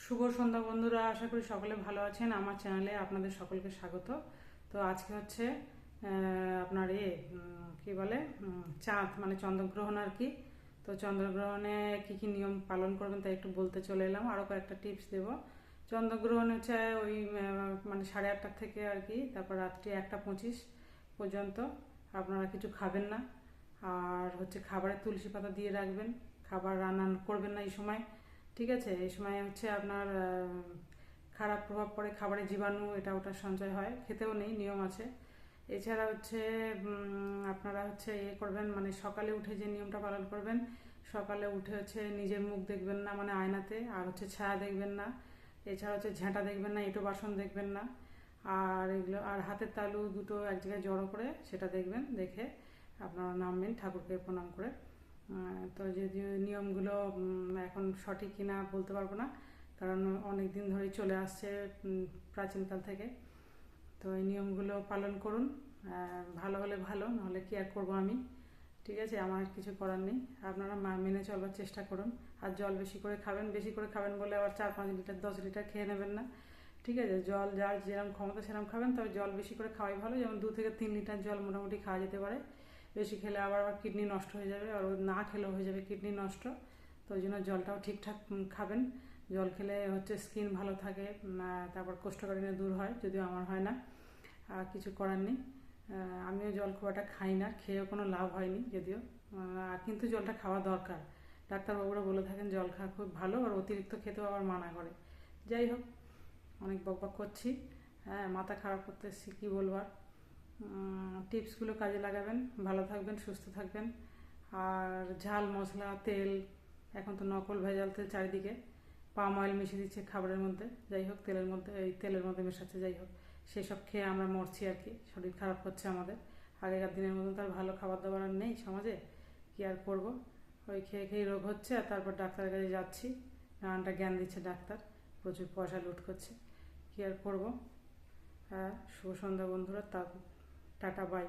শুভ সন্ধ্যা বন্ধুরা, আশা করি সকলে ভালো আছেন। আমার চ্যানেলে আপনাদের সকলকে স্বাগত। তো আজকে হচ্ছে আপনার কি বলে চাঁদ মানে চন্দ্রগ্রহণ আর কি। তো চন্দ্রগ্রহণে কি কি নিয়ম পালন করবেন তাই একটু বলতে চলে এলাম, আরও কয়েকটা টিপস দেব। চন্দ্রগ্রহণ হচ্ছে ওই মানে 8:30 থেকে আর কি, তারপর রাত্রি 1:25 পর্যন্ত আপনারা কিছু খাবেন না। আর হচ্ছে খাবারে তুলসী পাতা দিয়ে রাখবেন, খাবার রান্না করবেন না এই সময়। ঠিক আছে, এই সময় হচ্ছে আপনার খারাপ প্রভাব পড়ে, খাবারে জীবাণু এটা ওটা সঞ্চয় হয়, খেতেও নেই, নিয়ম আছে। এছাড়া হচ্ছে আপনারা হচ্ছে করবেন, মানে সকালে উঠে যে নিয়মটা পালন করবেন, সকালে উঠে হচ্ছে নিজের মুখ দেখবেন না মানে আয়নাতে, আর হচ্ছে ছায়া দেখবেন না। এছাড়া হচ্ছে ঝাঁটা দেখবেন না, এঁটো বাসন দেখবেন না। আর এগুলো, আর হাতের তালু দুটো এক জায়গায় জড়ো করে সেটা দেখবেন, দেখে আপনারা নামবেন ঠাকুরকে প্রণাম করে। তো যে নিয়মগুলো এখন সঠিক কিনা বলতে পারবো না, কারণ অনেক দিন ধরেই চলে আসছে প্রাচীনকাল থেকে। তো এই নিয়মগুলো পালন করুন। ভালো হলে ভালো, নাহলে কি আর করবো আমি। ঠিক আছে, আমার কিছু করার নেই, আপনারা মেনে চলবার চেষ্টা করুন। আর জল বেশি করে খাবেন, বেশি করে খাবেন বলে আবার 4-5 লিটার 10 লিটার খেয়ে নেবেন না। ঠিক আছে, জল যার যেরকম ক্ষমতা সেরকম খাবেন, তবে জল বেশি করে খাওয়াই ভালো। যেমন 2 থেকে 3 লিটার জল মোটামুটি খাওয়া যেতে পারে। বেশি খেলে আবার কিডনি নষ্ট হয়ে যাবে, আর না খেলেও হয়ে যাবে কিডনি নষ্ট। তো ওই জন্য জলটাও ঠিকঠাক খাবেন। জল খেলে হচ্ছে স্কিন ভালো থাকে, তারপর কোষ্ঠকাঠিন্য দূর হয়, যদিও আমার হয় না। আর কিছু করার নেই। আমিও জল খুব একটা খাই না, খেয়েও কোনো লাভ হয়নি যদিও। কিন্তু জলটা খাওয়া দরকার। ডাক্তারবাবুরা বলে থাকেন জল খাওয়া খুব ভালো, আর অতিরিক্ত খেতেও আবার মানা করে। যাই হোক, অনেক বকবক করছি। হ্যাঁ, মাথা খারাপ করতে এসেছি, কী বলবার। টিপসগুলো কাজে লাগাবেন, ভালো থাকবেন, সুস্থ থাকবেন। আর ঝাল মশলা তেল, এখন তো নকল ভেজাল তেল চারিদিকে, পাম অয়েল মিশিয়ে দিচ্ছে খাবারের মধ্যে। যাই হোক, তেলের মধ্যে মেশাচ্ছে। যাই হোক, সেসব খেয়ে আমরা মরছি আর কি, শরীর খারাপ হচ্ছে আমাদের। আগেকার দিনের মতন তার ভালো খাবার দাবার আর নেই সমাজে, কি আর করব। ওই খেয়ে খেয়ে রোগ হচ্ছে, আর তারপর ডাক্তারের কাছে যাচ্ছি, নানানটা জ্ঞান দিচ্ছে ডাক্তার, প্রচুর পয়সা লুট করছে, কি আর করব। হ্যাঁ, শুভ সন্ধ্যা বন্ধুরা, টাটা বাই।